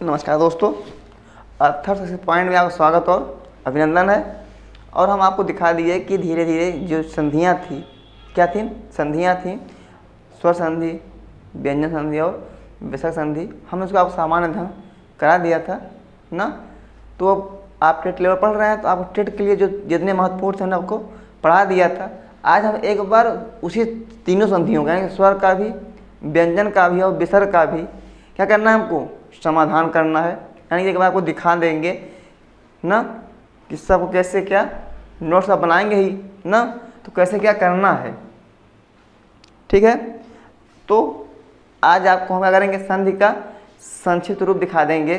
नमस्कार दोस्तों, अर्थर पॉइंट में आपका स्वागत और अभिनंदन है। और हम आपको दिखा दिए कि धीरे धीरे जो संधियाँ थी, क्या थी, संधियाँ थी, स्वर संधि, व्यंजन संधि और विसर्ग संधि, हमने उसको आपको सामान्य ढंग करा दिया था ना। तो अब आप टेट लेवल पढ़ रहे हैं, तो आपको टेट के लिए जो जितने महत्वपूर्ण थे हमने आपको पढ़ा दिया था। आज हम एक बार उसी तीनों संधियों का, यानी स्वर का भी, व्यंजन का भी और विसर्ग का भी क्या करना है, हमको समाधान करना है। यानी एक बार आपको दिखा देंगे ना कि सबको कैसे क्या नोट्स आप बनाएंगे ही ना, तो कैसे क्या करना है। ठीक है, तो आज आपको हम क्या करेंगे, संधि का संक्षिप्त रूप दिखा देंगे।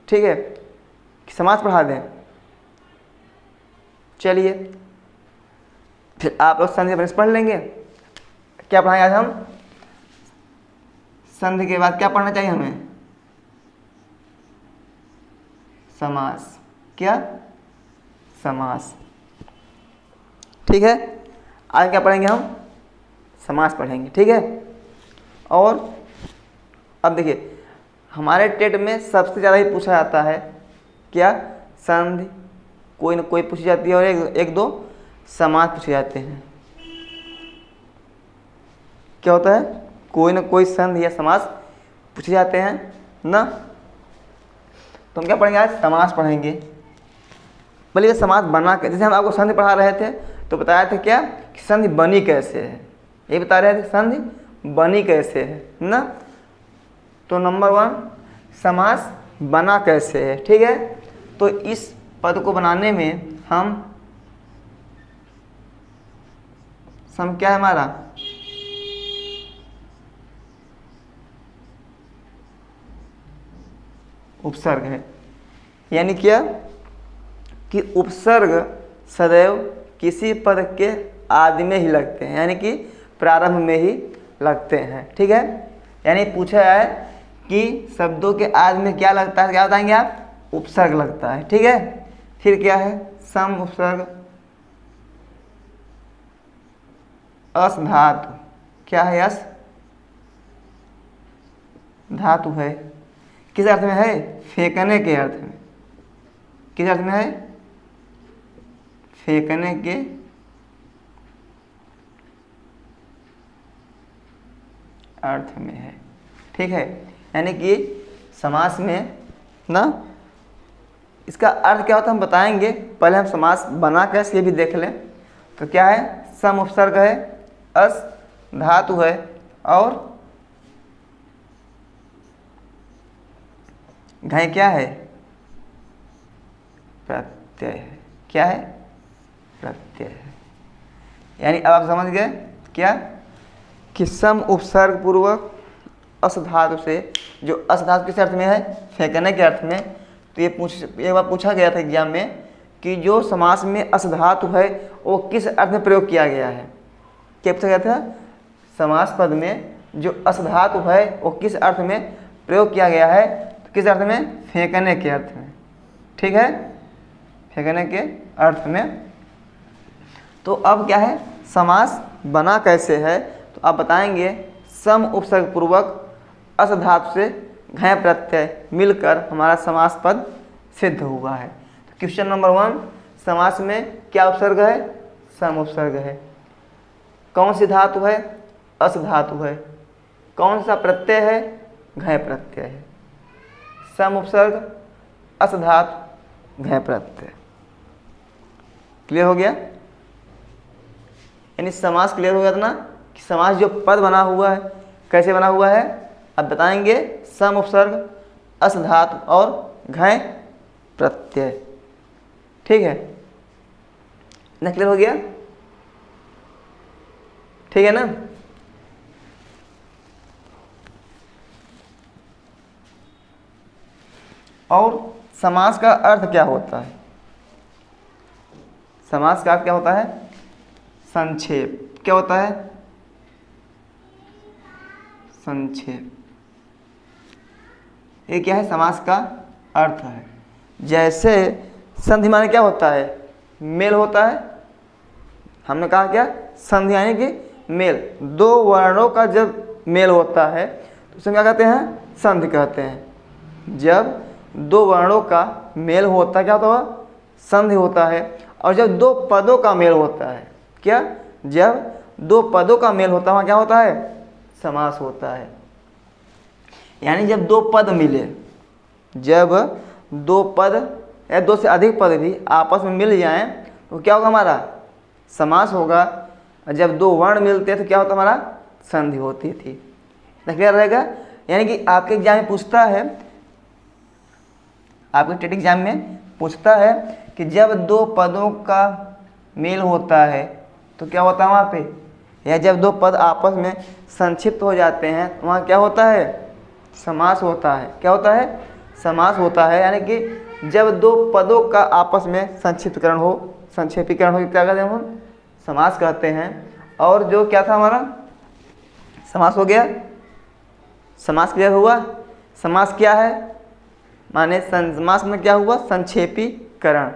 ठीक है, कि समास पढ़ा दें। चलिए फिर आप लोग संधि अपने से पढ़ लेंगे। क्या पढ़ाएंगे आज हम? संधि के बाद क्या पढ़ना चाहिए हमें? समास। क्या? समास। ठीक है, आज क्या पढ़ेंगे हम? समास पढ़ेंगे। ठीक है, और अब देखिए हमारे टेट में सबसे ज़्यादा ही पूछा जाता है क्या, संधि कोई ना कोई पूछी जाती है और एक दो समास पूछे जाते हैं। क्या होता है, कोई ना कोई संधि या समास पूछे जाते हैं ना। तो हम क्या पढ़ेंगे आज? समास पढ़ेंगे। बोलिए समास बना के, जैसे हम आपको संधि पढ़ा रहे थे तो बताया था क्या कि संधि बनी कैसे है, ये बता रहे थे संधि बनी कैसे है ना। तो नंबर 1 समास बना कैसे है। ठीक है, तो इस पद को बनाने में हम सम क्या है हमारा, उपसर्ग है। यानी क्या कि उपसर्ग सदैव किसी पद के आदि में ही लगते हैं, यानी कि प्रारंभ में ही लगते हैं। ठीक है, यानी पूछा है कि शब्दों के आदि में क्या लगता है, क्या बताएंगे आप? उपसर्ग लगता है। ठीक है, फिर क्या है? सम उपसर्ग अस धातु। क्या है? अस धातु है। किस अर्थ में है? फेंकने के अर्थ में। किस अर्थ में है? फेंकने के अर्थ में है। ठीक है, यानी कि समास में ना इसका अर्थ क्या होता है हम बताएंगे। पहले हम समास बना कैसे ये भी देख लें। तो क्या है? सम उपसर्ग है, अस धातु है और घय क्या है? प्रत्यय है। क्या है? प्रत्यय है। यानी अब आप समझ गए क्या कि सम उपसर्ग पूर्वक अस धातु से, जो अस धातु किस अर्थ में है? फेंकने के अर्थ में। तो ये एक बार पूछा गया था एग्जाम में कि जो समास में अस धातु है वो किस अर्थ में प्रयोग किया गया है। क्या पूछा गया था? समास पद में जो अस धातु है वो किस अर्थ में प्रयोग किया गया है? तो किस अर्थ में? फेंकने के अर्थ में। ठीक है, फेंकने के अर्थ में। तो अब क्या है, समास बना कैसे है? तो आप बताएंगे सम उपसर्ग पूर्वक अस धातु से घय प्रत्यय मिलकर हमारा समास पद सिद्ध हुआ है। तो क्वेश्चन नंबर 1, समास में क्या उपसर्ग है? सम उपसर्ग है। कौन सी धातु है? अस धातु है। कौन सा प्रत्यय है? घय प्रत्यय है। सम उपसर्ग अस धातु घय प्रत्यय। क्लियर हो गया? यानी समास क्लियर हो गया था ना कि समास जो पद बना हुआ है कैसे बना हुआ है। अब बताएंगे सम उपसर्ग अस धातु और घय प्रत्यय। ठीक है ना, क्लियर हो गया? ठीक है ना। और समास का अर्थ क्या होता है? समास का अर्थ क्या होता है? संक्षेप। क्या होता है? संक्षेप। ये क्या है? समास का अर्थ है। जैसे संधि माने क्या होता है? मेल होता है। हमने कहा क्या? संधि यानी कि मेल, दो वर्णों का जब मेल होता है तो उसे क्या कहते हैं? संधि कहते हैं। जब दो वर्णों का मेल होता है क्या होता है? संधि होता है। और जब दो पदों का मेल होता है, क्या? जब दो पदों का मेल होता है वहाँ क्या होता है? समास होता है। यानी जब दो पद मिले, जब दो पद या दो से अधिक पद भी आपस में मिल जाएं तो क्या होगा? हमारा समास होगा। और जब दो वर्ण मिलते हैं तो क्या होता है? हमारा संधि होती थी। क्लियर रहेगा? यानी कि आपके एग्जाम में पूछता है, आपके टेट एग्जाम में पूछता है कि जब दो पदों का मेल होता है तो क्या होता है वहाँ पे? या जब दो पद आपस में संक्षिप्त हो जाते हैं तो वहाँ क्या होता है? समास होता है। क्या होता है? समास होता है। यानी कि जब दो पदों का आपस में संक्षिप्तकरण हो, संक्षेपीकरण हो, क्या कहते हैं हम? समास कहते हैं। और जो क्या था हमारा? समास हो गया। समास क्लियर हुआ? समास क्या है? माने समास में क्या हुआ? संक्षेपीकरण।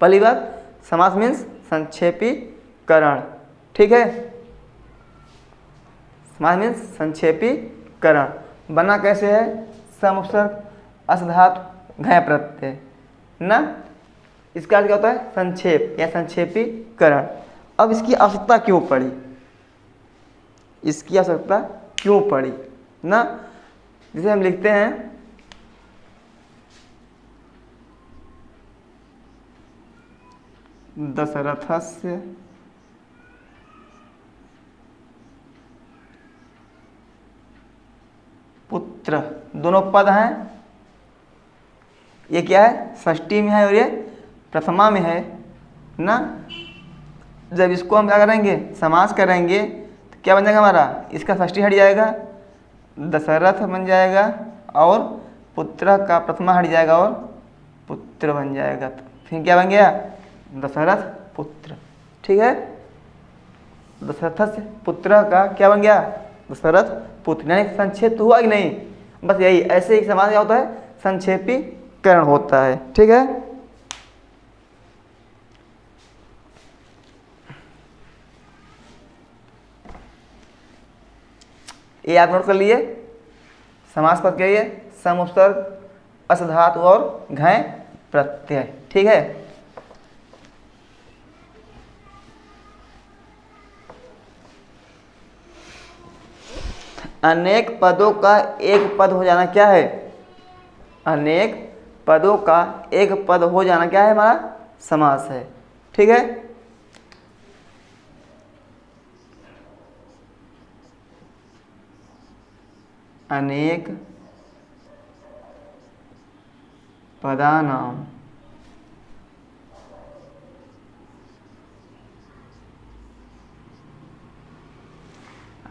पहली बात, समास मीन्स संक्षेपीकरण। ठीक है? समास मीन्स संक्षेपीकरण। बना कैसे है? सम उपसर्ग अस धातु घय प्रत्यय ना। इसका अर्थ क्या होता है? संक्षेप या संक्षेपीकरण। अब इसकी आवश्यकता क्यों पड़ी? इसकी आवश्यकता क्यों पड़ी ना? जिसे हम लिखते हैं दशरथस्य पुत्र, दोनों पद हैं। ये क्या है? षष्ठी में है और ये प्रथमा में है ना। जब इसको हम क्या करेंगे? समास करेंगे तो क्या बन जाएगा हमारा? इसका षष्ठी हट जाएगा, दशरथ बन जाएगा, और पुत्र का प्रथमा हट जाएगा और पुत्र बन जाएगा। तो फिर क्या बन गया? दशरथ पुत्र। ठीक है? दशरथ से पुत्र का क्या बन गया? दशरथ पुत्र। यानी संक्षेप हुआ कि नहीं? बस यही, ऐसे ही समास क्या होता है? संक्षेपीकरण होता है। ठीक है? ये आप नोट कर लिए। समास पद क्या है? सम उपसर्ग अस धातु और घय प्रत्यय। ठीक है? अनेक पदों का एक पद हो जाना क्या है? अनेक पदों का एक पद हो जाना क्या है? हमारा समास है। ठीक है? अनेक पदानाम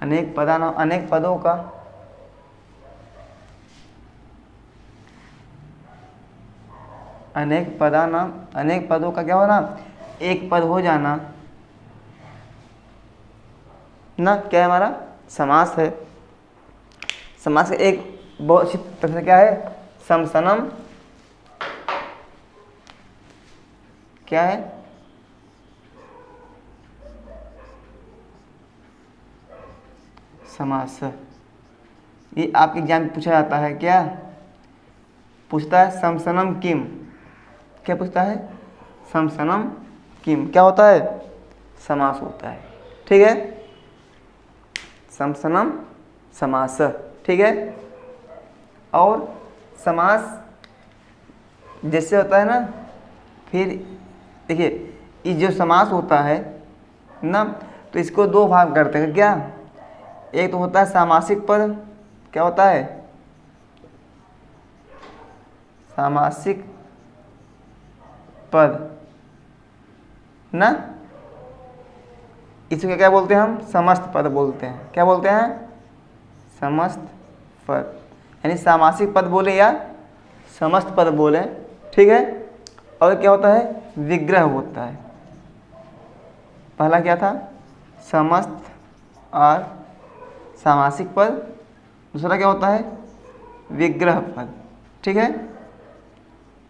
अनेक पदानाम, अनेक पदों का अनेक पदानाम, अनेक पदों का क्या होना? एक पद हो जाना ना। क्या है? हमारा समास है। समास का एक बहुत अच्छी तरह से क्या है? समसनम। क्या है? समास। ये आपके एग्जाम में पूछा जाता है। क्या पूछता है? समसनम किम। क्या पूछता है? समसनम किम। क्या होता है? समास होता है। ठीक है? समसनम समास। ठीक है? और समास जैसे होता है ना, फिर देखिए ये जो समास होता है ना, तो इसको दो भाग करते हैं। क्या? एक तो होता है सामासिक पद। क्या होता है? सामासिक पद ना। इसको क्या बोलते हैं हम? समस्त पद बोलते हैं। क्या बोलते हैं? समस्त पद। यानी सामासिक पद बोले या समस्त पद बोले। ठीक है? और क्या होता है? विग्रह होता है। पहला क्या था? समस्त और सामासिक पद। दूसरा क्या होता है? विग्रह पद। ठीक है?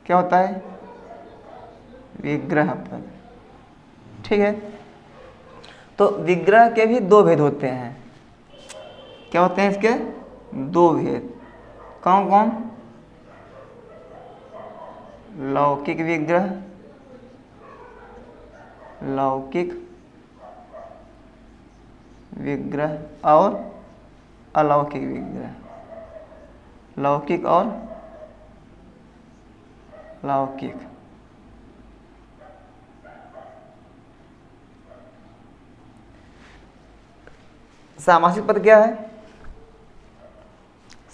क्या होता है? विग्रह पद। ठीक है? तो विग्रह के भी दो भेद होते हैं। क्या होते हैं इसके? दो भेद। कौन कौन? लौकिक विग्रह, लौकिक विग्रह और अलौकिक विग्रह, लौकिक और लौकिक। सामासिक पद क्या है?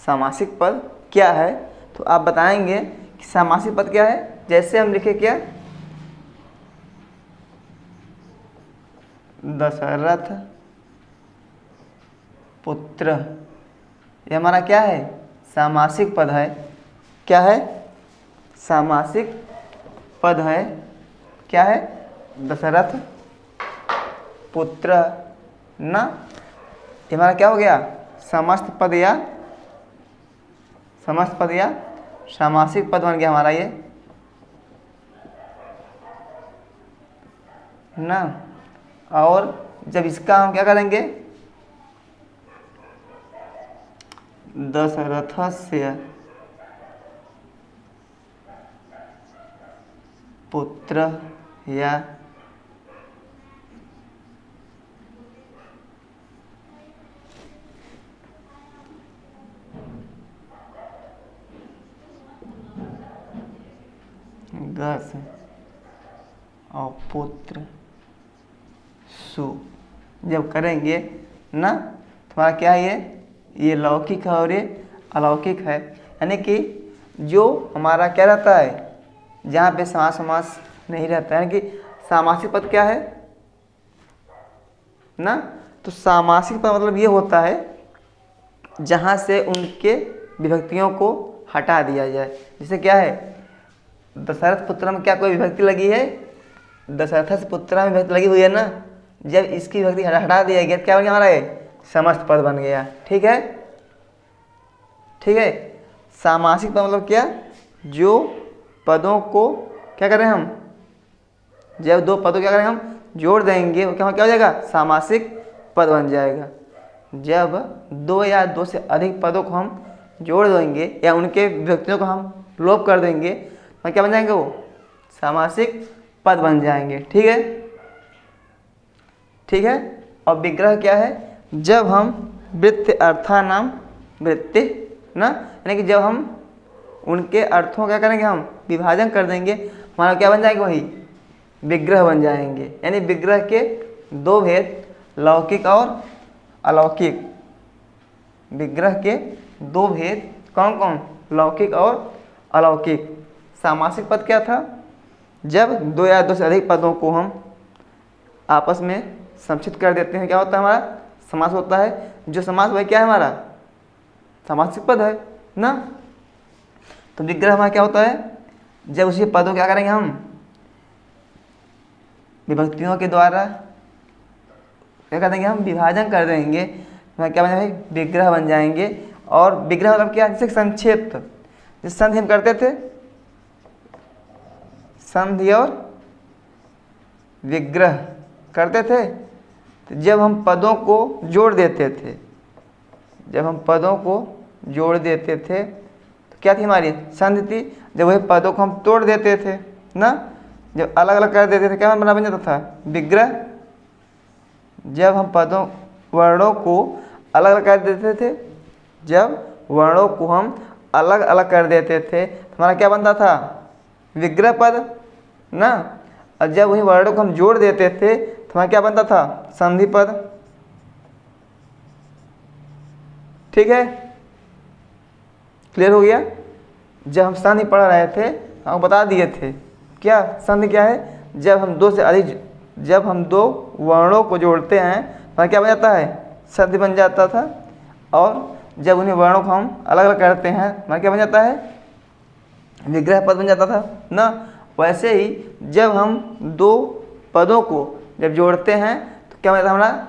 सामासिक पद क्या है तो आप बताएंगे कि सामासिक पद क्या है। जैसे हम लिखे क्या, दशरथ पुत्र, ये हमारा क्या है? सामासिक पद है। क्या है? सामासिक पद है। क्या है? दशरथ पुत्र ना, ये हमारा क्या हो गया? समस्त पद या समस्त पद या सामासिक पद बन गया हमारा ये ना। और जब इसका हम क्या करेंगे, दशरथस्य पुत्र या गस और पुत्र सु जब करेंगे ना, तुम्हारा क्या है? ये लौकिक है और ये अलौकिक है। यानी कि जो हमारा क्या रहता है, जहाँ पे समास समास नहीं रहता है, यानी कि सामासिक पद क्या है ना। तो सामासिक पद मतलब ये होता है जहाँ से उनके विभक्तियों को हटा दिया जाए। जैसे क्या है, दशरथ पुत्र में क्या कोई विभक्ति लगी है? दशरथ पुत्र में विभक्ति लगी हुई है ना। जब इसकी विभक्ति हटा दिया गया क्या बन गया हमारा? ये समस्त पद बन गया। ठीक है, ठीक है। सामासिक पद मतलब क्या? जो पदों को क्या करें हम, जब दो पदों क्या करें हम जोड़ देंगे, वो क्या हो जाएगा? सामासिक पद बन जाएगा। जब दो या दो से अधिक पदों को हम जोड़ देंगे या उनके विभक्तियों को हम लोप कर देंगे तो क्या बन जाएंगे? वो सामासिक पद बन जाएंगे। ठीक है, ठीक है। और विग्रह क्या है? जब हम वृत्ति अर्थानाम वृत्ति ना, यानी कि जब हम उनके अर्थों क्या करेंगे, हम विभाजन कर देंगे, हमारा क्या बन जाएंगे? वही विग्रह बन जाएंगे। यानी विग्रह के दो भेद, लौकिक और अलौकिक। विग्रह के दो भेद कौन कौन? लौकिक और अलौकिक। सामासिक पद क्या था? जब दो या दो से अधिक पदों को हम आपस में संक्षिप्त कर देते हैं, क्या होता है? हमारा समास होता है। जो समास वही क्या है? हमारा सामासिक पद है ना। तो विग्रह हमारा क्या होता है? जब उसी पदों क्या करेंगे हम विभक्तियों के द्वारा क्या कर देंगे, हम विभाजन कर देंगे, क्या बन जाएंगे? विग्रह बन जाएंगे। और विग्रह मतलब क्या? जैसे संक्षिप्त, जैसे संधि हम करते थे, संधि और विग्रह करते थे। तो जब हम पदों को जोड़ देते थे, जब हम पदों को जोड़ देते थे तो क्या थी हमारी? संधि थी। जब वही पदों को हम तोड़ देते थे ना, जब अलग अलग कर देते थे, क्या बन जाता था? विग्रह। जब हम पदों वर्णों को अलग अलग कर देते थे, जब वर्णों को हम अलग अलग कर देते थे तो हमारा क्या बनता था? विग्रह पद ना। और जब वही वर्णों को हम जोड़ देते थे तो हमारा क्या बनता था? संधि पद। ठीक है, क्लियर हो गया। जब हम संधि पढ़ रहे थे हम बता दिए थे क्या संधि क्या है? जब हम दो से अधिक, जब हम दो वर्णों को जोड़ते हैं तो क्या बन जाता है? संधि बन जाता था। और जब उन्हीं वर्णों को हम अलग अलग करते हैं हमारा क्या बन जाता है? विग्रह पद बन जाता था ना। वैसे ही जब हम दो पदों को जब जोड़ते हैं तो क्या बन जाता है? हमारा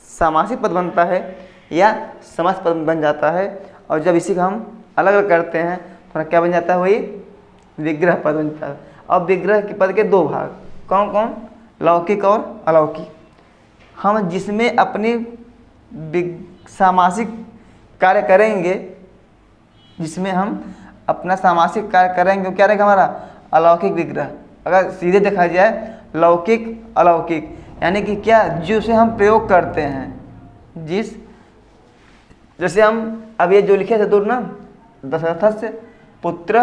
सामासिक पद बनता है या समास पद बन जाता है। और जब इसी को हम अलग अलग करते हैं तो क्या बन जाता है? वही विग्रह पद बन जाता है। अब विग्रह के पद के दो भाग कौन कौन? लौकिक और अलौकिक। हम जिसमें अपनी सामासिक कार्य करेंगे जिसमें हम अपना सामासिक कार्य करेंगे, क्या रहेगा हमारा अलौकिक विग्रह। अगर सीधे देखा जाए लौकिक अलौकिक यानी कि क्या, जिसे हम प्रयोग करते हैं, जैसे हम अब ये जो लिखे थे दूर ना, दशरथस्य पुत्र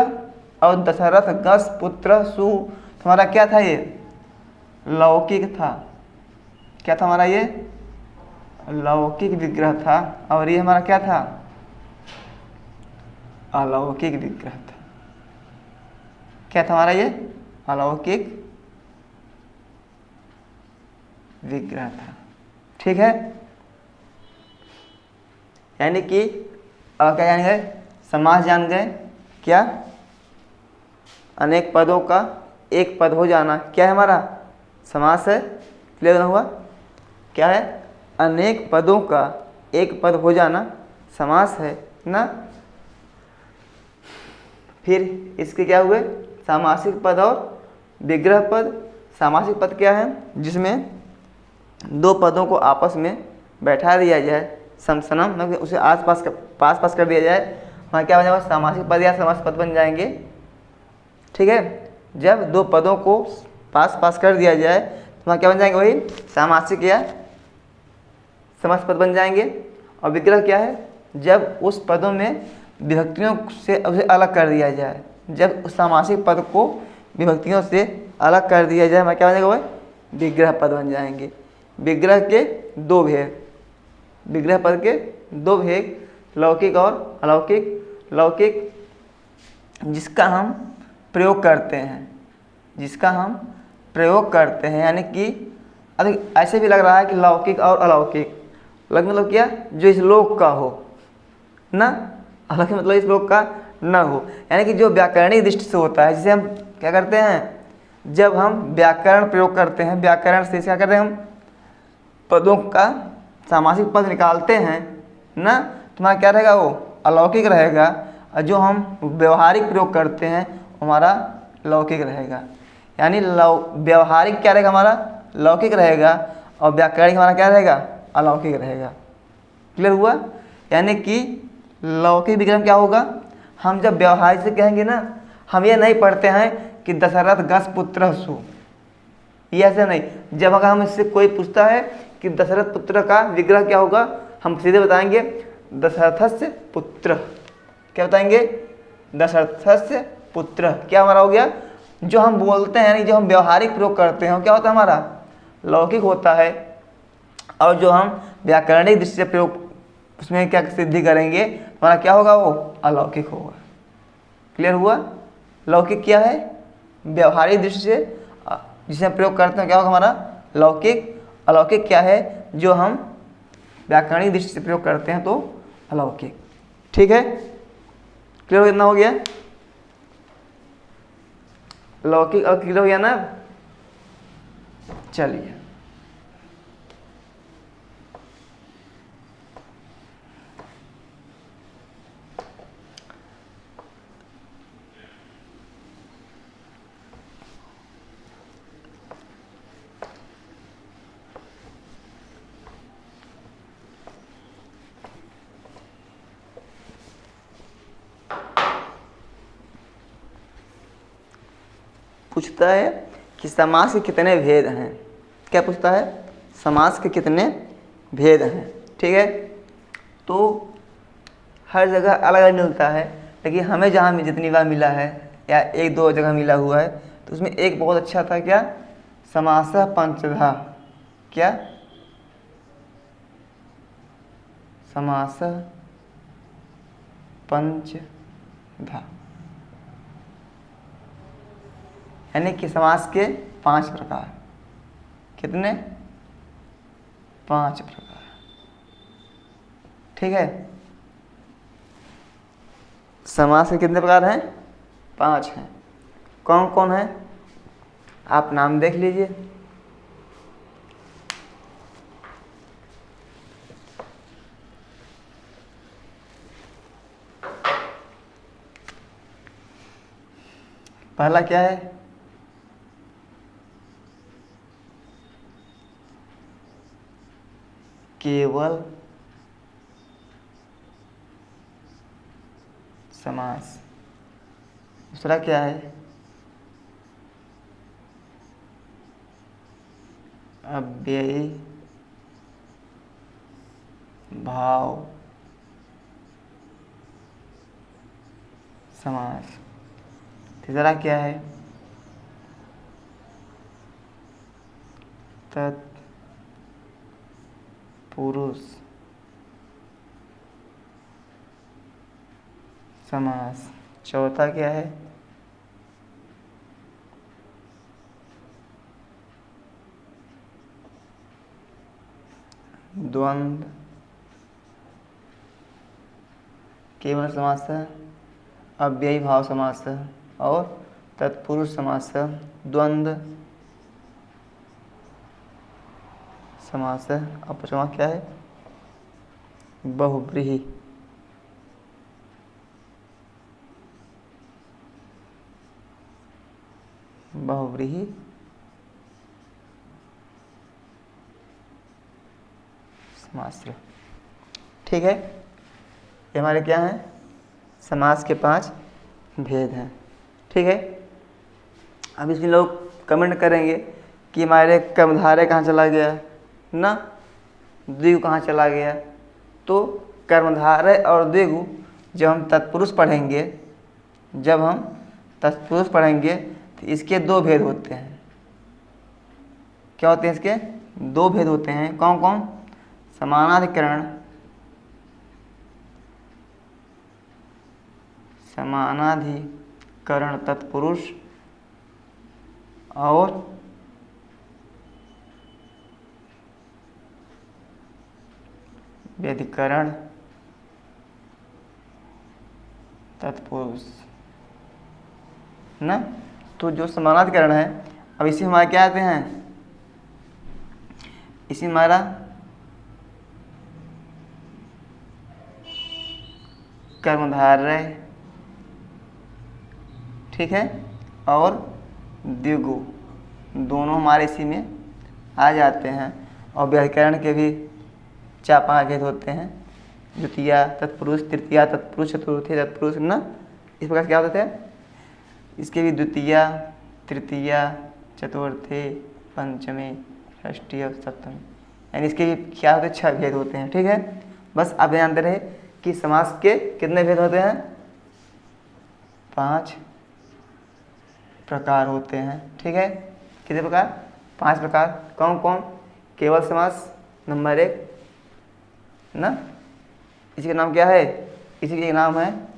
और दशरथ गस पुत्र सु, हमारा क्या था, ये लौकिक था। क्या था हमारा, ये लौकिक विग्रह था। और ये हमारा क्या था, अलौकिक विग्रह था। क्या था हमारा, ये अलौकिक विग्रह था। ठीक है, यानी कि क्या जान गए, समास जान गए। क्या, अनेक पदों का एक पद हो जाना क्या है हमारा, समास है। क्लियर ना हुआ, क्या है, अनेक पदों का एक पद हो जाना समास है ना। फिर इसके क्या हुए, सामासिक पद और विग्रह पद। सामासिक पद क्या है, जिसमें दो पदों को आपस में बैठा दिया जाए, समसनम मतलब उसे पास कर दिया जाए, वहाँ क्या बन जाएगा, सामासिक पद या समास पद बन जाएंगे। ठीक है, जब दो पदों को पास कर दिया जाए तो वहाँ क्या बन जाएंगे, वही सामासिक या समास पद बन जाएंगे। और विग्रह क्या है, जब उस पदों में विभक्तियों से उसे अलग कर दिया जाए, जब उस सामासिक पद को विभक्तियों से अलग कर दिया जाए, वहाँ क्या बन जाएगा, वही विग्रह पद बन जाएंगे। विग्रह के दो भेद, विग्रह पद के दो भेद, लौकिक और अलौकिक। लौकिक जिसका हम प्रयोग करते हैं, यानी कि अभी ऐसे भी लग रहा है कि लौकिक और अलौकिक, लग मतलब क्या, जो इस लोक का हो ना, अलौकिक मतलब इस लोक का न हो, यानी कि जो व्याकरणिक दृष्टि से होता है, जिसे हम क्या करते हैं, जब हम व्याकरण प्रयोग करते हैं, व्याकरण से क्या करते हैं, हम पदों का सामासिक पद निकालते हैं ना, तुम्हारा क्या रहेगा, वो अलौकिक रहेगा। और जो हम व्यवहारिक प्रयोग करते हैं हमारा लौकिक रहेगा। यानी व्यवहारिक क्या रहेगा हमारा, लौकिक रहेगा, और व्याकरणिक हमारा क्या रहेगा, अलौकिक रहेगा। क्लियर हुआ, यानी कि लौकिक विग्रह क्या होगा, हम जब व्यवहारिक से कहेंगे ना, हम ये नहीं पढ़ते हैं कि दशरथ गस पुत्र सु, ये ऐसे नहीं। जब अगर हम इससे कोई पूछता है कि दशरथ पुत्र का विग्रह क्या होगा, हम सीधे बताएंगे दशरथस्य पुत्र। क्या बताएंगे, दशरथस्य पुत्र। क्या हमारा हो गया, जो हम बोलते हैं यानी जो हम व्यवहारिक प्रयोग करते हैं क्या होता है, हमारा लौकिक होता है। और जो हम व्याकरणिक दृष्टि से प्रयोग उसमें क्या सिद्धि करेंगे, हमारा क्या होगा, वो अलौकिक होगा। क्लियर हुआ, लौकिक क्या है, व्यवहारिक दृष्टि से जिसे हम प्रयोग करते हैं क्या होगा, हमारा लौकिक। अलौकिक क्या है, जो हम व्याकरणिक दृष्टि से प्रयोग करते हैं तो अलौकिक। ठीक है, क्लियर कितना हो गया, लौकिक और क्लियर हो गया ना। चलिए पूछता है कि समास के कितने भेद हैं। क्या पूछता है, समास के कितने भेद हैं। ठीक है, तो हर जगह अलग अलग मिलता है, लेकिन हमें जहाँ जितनी बार मिला है या एक दो जगह मिला हुआ है, तो उसमें एक बहुत अच्छा था, क्या, समासः पंचधा। क्या, समासः पंचधा, यानी कि समास के 5 प्रकार। कितने, 5 प्रकार। ठीक है, समास के कितने प्रकार हैं, 5 हैं। कौन कौन है, आप नाम देख लीजिए। पहला क्या है, केवल समास। दूसरा क्या है? अव्ययी भाव समास। तीसरा क्या है? तत्पुरुष समास। चौथा क्या है? द्वंद्व केवल समास, अव्ययी भाव समास और तत्पुरुष समास, द्वंद्व समास। अब पांचवा क्या है? बहुव्रीहि बहुव्रीहि समास। ठीक है, ये हमारे क्या हैं? समास के 5 भेद हैं। ठीक है, अब इसमें लोग कमेंट करेंगे कि हमारे कर्मधारय कहाँ चला गया ना, द्विगु कहाँ चला गया। तो कर्मधारय और द्विगु जब हम तत्पुरुष पढ़ेंगे तो इसके 2 भेद होते हैं। क्या होते हैं? इसके 2 भेद होते हैं। कौन कौन? समानाधिकरण तत्पुरुष और व्यधिकरण तत्पुरुष ना। तो जो समानाधिकरण है, अब इसी हमारे क्या आते हैं? इसी हमारा कर्मधारय, ठीक है, और द्विगु दोनों हमारे इसी में आ जाते हैं। और व्याकरण के भी 4-5 भेद होते हैं। द्वितीया तत्पुरुष, तृतीया तत्पुरुष, चतुर्थी तत्पुरुष ना। इस प्रकार क्या होते हैं? इसके भी द्वितीया, तृतीया, चतुर्थी, पंचमी, षष्ठी और सप्तमी, यानी इसके भी क्या होते हैं? 6 भेद होते हैं। ठीक है, बस आप जानते रहे कि समास के कितने भेद होते हैं? 5 प्रकार होते हैं। ठीक है, कितने प्रकार? 5 प्रकार। कौन कौन? केवल समास नंबर 1 ना, इसी का नाम क्या है? इसी का नाम है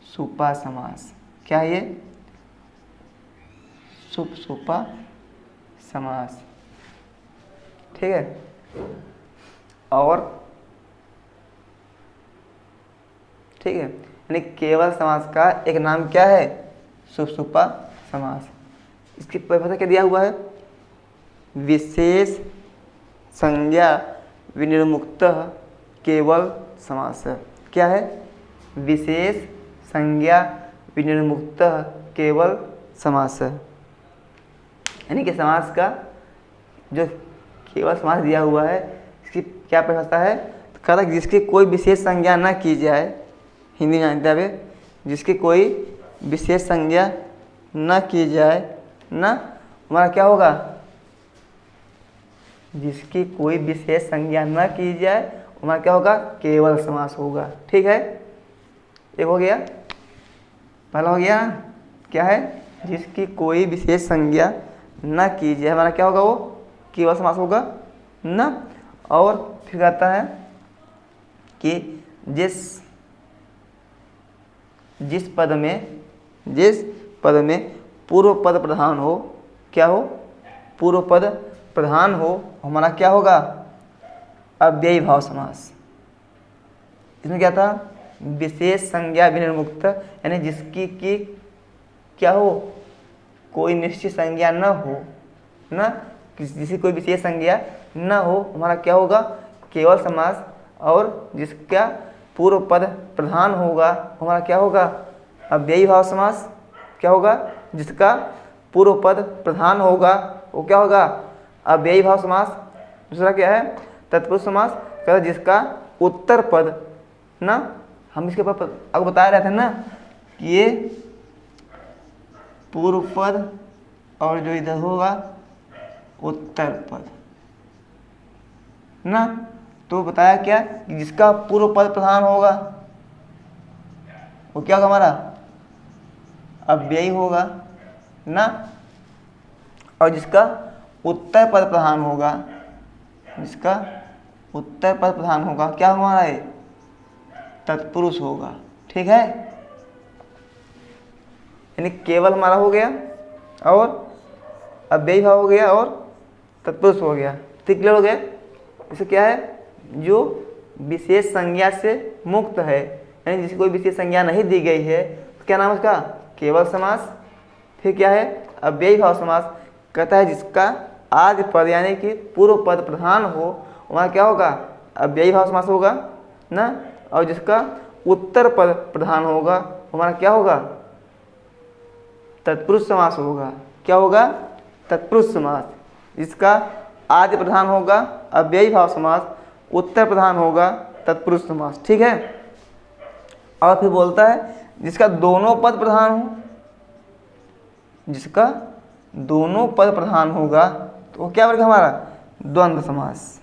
सुपा समास। क्या है ये? सुपा समास। ठीक है, और ठीक है, यानी केवल समास का एक नाम क्या है? सुपा समास। इसकी परिभाषा क्या दिया हुआ है? विशेष संज्ञा विनिर्मुक्त केवल समास। क्या है? विशेष संज्ञा विनिर्मुक्त केवल समास। यानी कि समास का जो केवल समास दिया हुआ है, इसकी क्या परिभाषा है? कहा जिसकी कोई विशेष संज्ञा न की जाए, हिंदी जानते हैं, जिसकी कोई विशेष संज्ञा न की जाए ना, हमारा क्या होगा? जिसकी कोई विशेष संज्ञा न की जाए, हमारा क्या होगा? केवल समास होगा। ठीक है, एक हो गया, पहला हो गया क्या है? जिसकी कोई विशेष संज्ञा न की जाए, हमारा क्या होगा? वो केवल समास होगा ना। और फिर कहता है कि जिस पद में पूर्व पद प्रधान हो, क्या हो? पूर्व पद प्रधान हो, हमारा क्या होगा? अव्ययी भाव समास। इसमें क्या था? विशेष संज्ञा विनिर्मुक्त, यानी जिसकी की क्या हो? कोई निश्चित संज्ञा न हो ना, जिसकी कोई विशेष संज्ञा न हो, हमारा क्या होगा? केवल समास। और जिसका पूर्व पद प्रधान होगा, हमारा क्या होगा? अव्ययी भाव समास। क्या होगा? जिसका पूर्व पद प्रधान होगा, वो क्या होगा? अव्ययी भाव समास। दूसरा क्या है? तत्पुरुष समास। कहता जिसका उत्तर पद ना, हम इसके ऊपर आपको बता रहे थे ना कि ये पूर्व पद और जो इधर होगा उत्तर पद ना, तो बताया क्या कि जिसका पूर्व पद प्रधान होगा वो क्या होगा हमारा अव्ययी होगा ना, और जिसका उत्तर पद प्रधान होगा, जिसका उत्तर पद प्रधान होगा क्या हमारा ये तत्पुरुष होगा। ठीक है, यानी केवल हमारा हो गया और अव्ययी भाव हो गया और तत्पुरुष हो गया। ठीक क्लियर हो गया। इसे क्या है जो विशेष संज्ञा से मुक्त है, यानी जिसकी कोई विशेष संज्ञा नहीं दी गई है, तो क्या नाम है उसका केवल समास। फिर क्या है अव्ययी भाव समास, कहता है जिसका आदि पद यानी कि पूर्व पद प्रधान हो वहाँ क्या होगा अव्ययी भाव समास होगा ना, और जिसका उत्तर पद प्रधान होगा हमारा क्या होगा तत्पुरुष समास होगा। क्या होगा तत्पुरुष समास। जिसका आदि प्रधान होगा अव्ययी भाव समास, उत्तर प्रधान होगा तत्पुरुष समास। ठीक है, और फिर बोलता है जिसका दोनों पद प्रधान हो, जिसका दोनों पद प्रधान होगा तो वो क्या बनेगा हमारा द्वंद्व समास।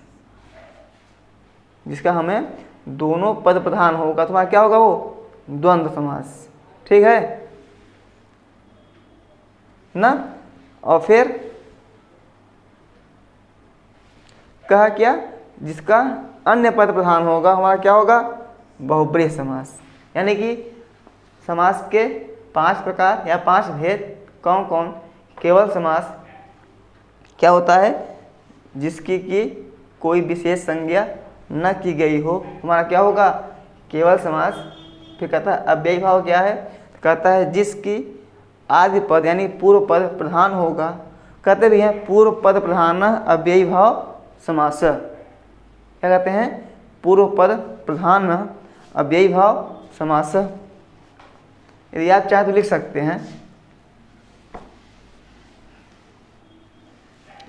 जिसका हमें दोनों पद प्रधान होगा तो हमारा क्या होगा वो द्वंद्व समास। ठीक है ना, और फिर कहा क्या जिसका अन्य पद प्रधान होगा हमारा क्या होगा बहुब्रीहि समास। यानी कि समास के 5 प्रकार या 5 भेद कौन कौन। केवल समास क्या होता है जिसकी कि कोई विशेष संज्ञा न की गई हो, हमारा क्या होगा केवल समास। फिर कहता है अव्ययी भाव क्या है, कहता है जिसकी आदि पद यानी पूर्व पद प्रधान होगा। कहते भी हैं पूर्व पद प्रधान अव्ययी भाव समास। क्या कहते हैं पूर्व पद प्रधान अव्ययी भाव समास। यदि आप चाहे तो लिख सकते हैं,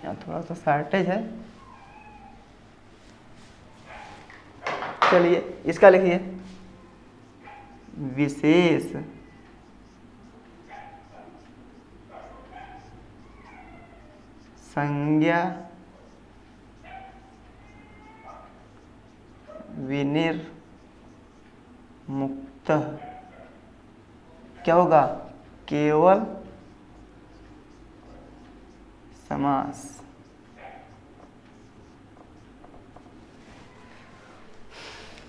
यहाँ थोड़ा सा शॉर्टेज है, चलिए इसका लिखिए विशेष संज्ञा विनिर्मुक्त क्या होगा केवल समास।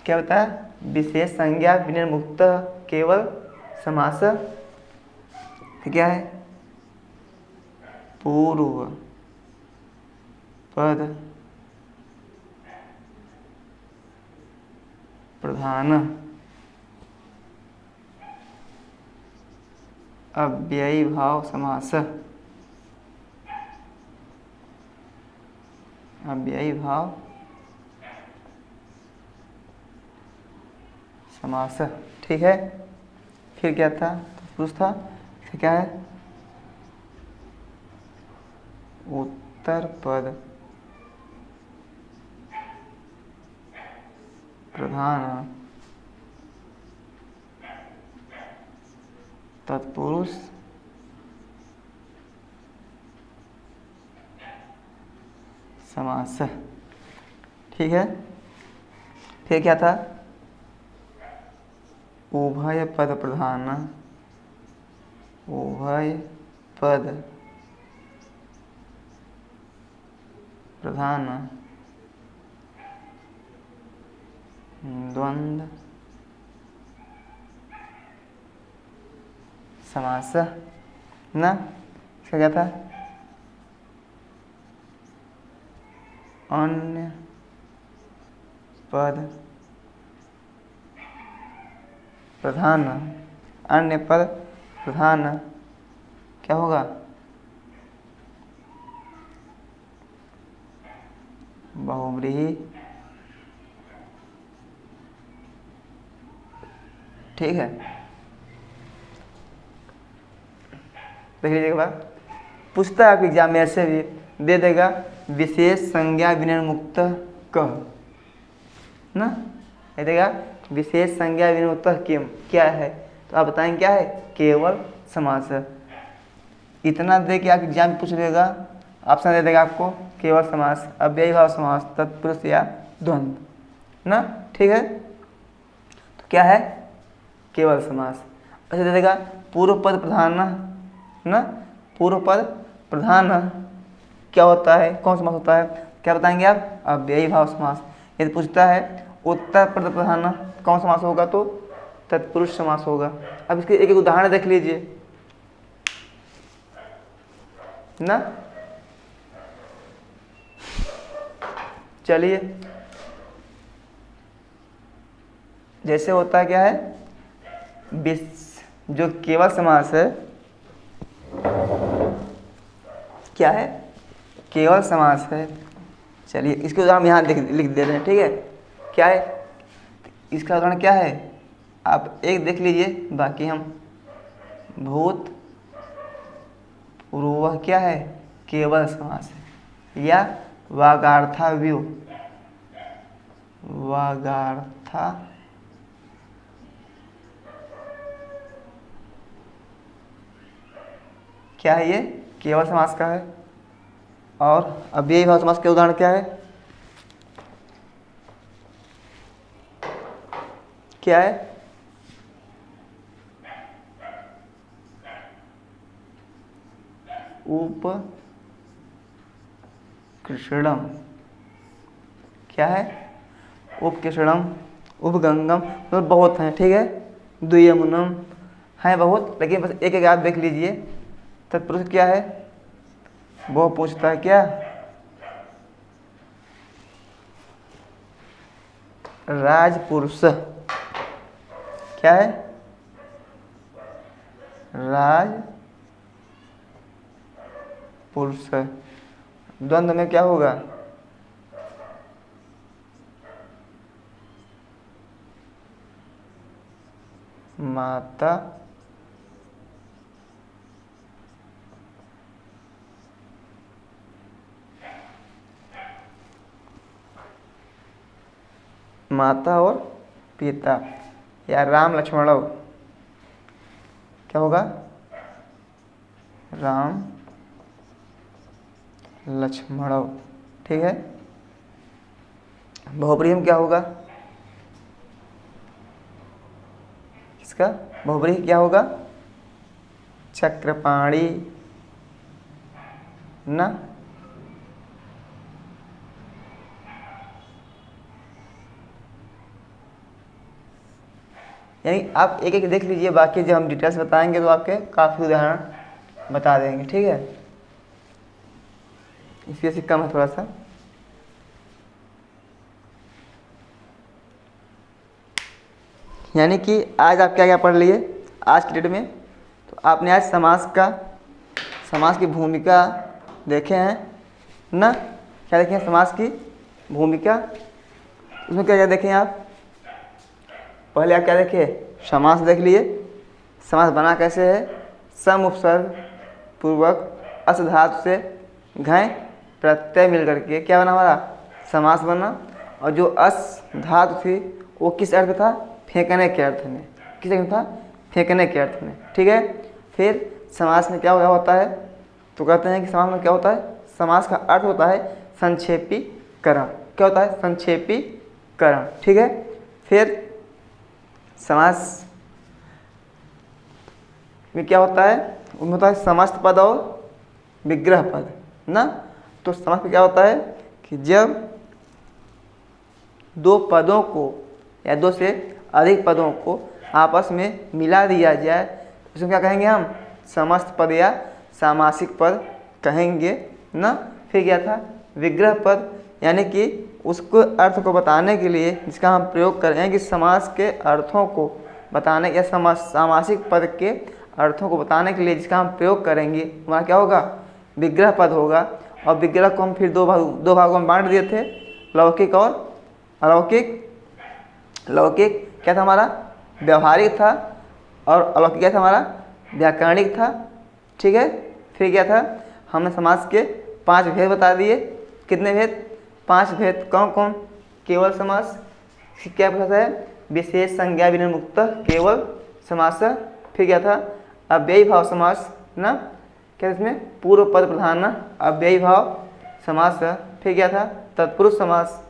क्या होता है विशेष संज्ञा विनिर्मुक्त केवल समास। क्या है पूर्व पद प्रधान अव्ययी भाव समास। अव्ययी भाव समास। ठीक है, फिर क्या था पुरुष था, फिर क्या है उत्तर पद प्रधान तत्पुरुष समास। ठीक है, फिर क्या था उभय पद प्रधान, उभय पद प्रधान द्वंद्व समास ना। क्या था अन्य पद प्रधान, अन्य पद प्रधान क्या होगा बहुव्रीहि। ठीक है, देख लीजिए एक बार पूछता है आप एग्जाम में ऐसे भी दे देगा विशेष संज्ञा विनिर्मुक्त क, ना। ये देगा विशेष संज्ञा विनोदतः किम क्या है, तो आप बताएंगे क्या है, केवल समास है। इतना दे के आप एग्जाम में पूछ लेगा, ऑप्शन दे देगा आपको केवल समास, अव्ययी भाव समास, तत्पुरुष या द्वंद्व ना, ठीक है। तो क्या है, केवल समास। ऐसे दे देगा पूर्व पद प्रधान ना, पूर्व पद प्रधान क्या होता है, कौन समास होता है, क्या बताएंगे आप, अव्ययी भाव समास। यदि पूछता है उत्तर पद प्रधान कौन समास होगा, तो तत्पुरुष समास होगा। अब इसके एक एक उदाहरण देख लीजिए ना। चलिए, जैसे होता है क्या है, जो केवल समास है, क्या है, केवल समास है। चलिए इसके उदाहरण यहाँ लिख दे रहे हैं, ठीक है। क्या है इसका उदाहरण, क्या है, आप एक देख लीजिए, बाकी हम भूत पूर्व क्या है, केवल समास है। या वागार्थाव्यू, वागार्था क्या है, ये केवल समास का है। और अव्ययी भाव समास के उदाहरण क्या है, क्या है, उपकृषणम, क्या है, उपकृषणम, उपगंगम, तो बहुत हैं, ठीक है। द्वियमुनम हैं बहुत, लेकिन बस एक एक आप देख लीजिए। तत्पुरुष क्या है, वो पूछता है क्या, राजपुरुष, क्या है, राजपुरुष। द्वंद्व में क्या होगा, माता माता और पिता, या राम लक्ष्मण, क्या होगा, राम लक्ष्मण, ठीक है। बहुब्रीहि में क्या होगा, इसका बहुब्रीहि क्या होगा, चक्रपाणी ना। यानी आप एक एक देख लीजिए, बाकी जब हम डिटेल्स बताएंगे तो आपके काफ़ी उदाहरण बता देंगे, ठीक है। इसलिए से कम है थोड़ा सा। यानी कि आज आप क्या क्या पढ़ लिए आज के डेट में, तो आपने आज समास की भूमिका देखे हैं ना। क्या देखे हैं, समास की भूमिका, उसमें क्या क्या देखें आप, पहले आप क्या देखे, समास देख लिए, समास बना कैसे है, सम उपसर्ग पूर्वक अस धातु से घय प्रत्यय मिल करके क्या बना, हमारा समास बना। और जो अस धातु थी वो किस अर्थ था, फेंकने के अर्थ में, किस अर्थ में था, फेंकने के अर्थ में, ठीक है। फिर समास में क्या होता है, तो कहते हैं कि समास में क्या होता है, समास का अर्थ होता है संक्षेपीकरण, क्या होता है, संक्षेपीकरण, ठीक है। फिर समास में क्या होता है, उनमें होता है समस्त पद और विग्रह पद ना। तो समास में क्या होता है कि जब दो पदों को या दो से अधिक पदों को आपस में मिला दिया जाए, उसमें क्या कहेंगे हम, समस्त पद या सामासिक पद कहेंगे ना। फिर क्या था, विग्रह पद, यानी कि उसको अर्थ को बताने के लिए जिसका हम प्रयोग करें, कि समास के अर्थों को बताने या सामासिक पद के अर्थों को बताने के लिए जिसका हम प्रयोग करेंगे, वहाँ क्या होगा, विग्रह पद होगा। और विग्रह को हम फिर दो भागों में बांट दिए थे, लौकिक और अलौकिक। लौकिक क्या था हमारा, व्यवहारिक था, और अलौकिक क्या था हमारा, व्याकरणिक था, ठीक है। फिर क्या था, हमने समास के 5 भेद बता दिए। कितने भेद, 5 भेद, कौन कौन, केवल समास, क्या पूछा है, विशेष संज्ञा विनय मुक्त केवल समास। फिर क्या था, अव्ययी भाव समास ना, क्या इसमें पूर्व पद प्रधान ना, अव्ययी भाव समास। फिर क्या था, तत्पुरुष समास।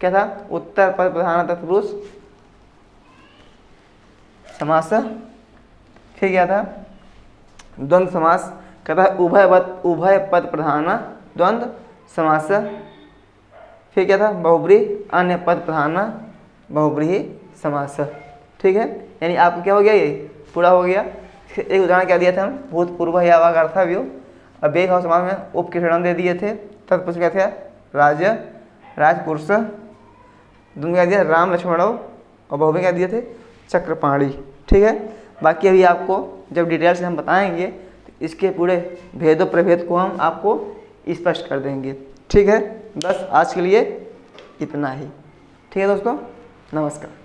क्या था, उत्तर पद प्रधान तत्पुरुष समास। फिर क्या था, द्वंद्व समास। क्या था, उभय पद प्रधान द्वंद्व समास। फिर क्या था, बहुब्रीहि अन्य पद प्रधान बहुब्रीहि समास। ठीक है, यानी आपको क्या हो गया, ये पूरा हो गया। एक उदाहरण क्या दिया था हम, भूतपूर्व या अर्थाव्यू, अव्ययी भाव समास में उप के ठेड़न दे दिए थे। तत्पुरुष क्या थे, राजपुरुष। दोनों क्या दिया, राम लक्ष्मण और बहुब्रीहि क्या दिए थे, चक्रपाणी। ठीक है, बाकी अभी आपको जब डिटेल से हम बताएंगे तो इसके पूरे भेदों प्रभेद को हम आपको स्पष्ट कर देंगे। ठीक है, बस आज के लिए इतना ही। ठीक है दोस्तों, नमस्कार।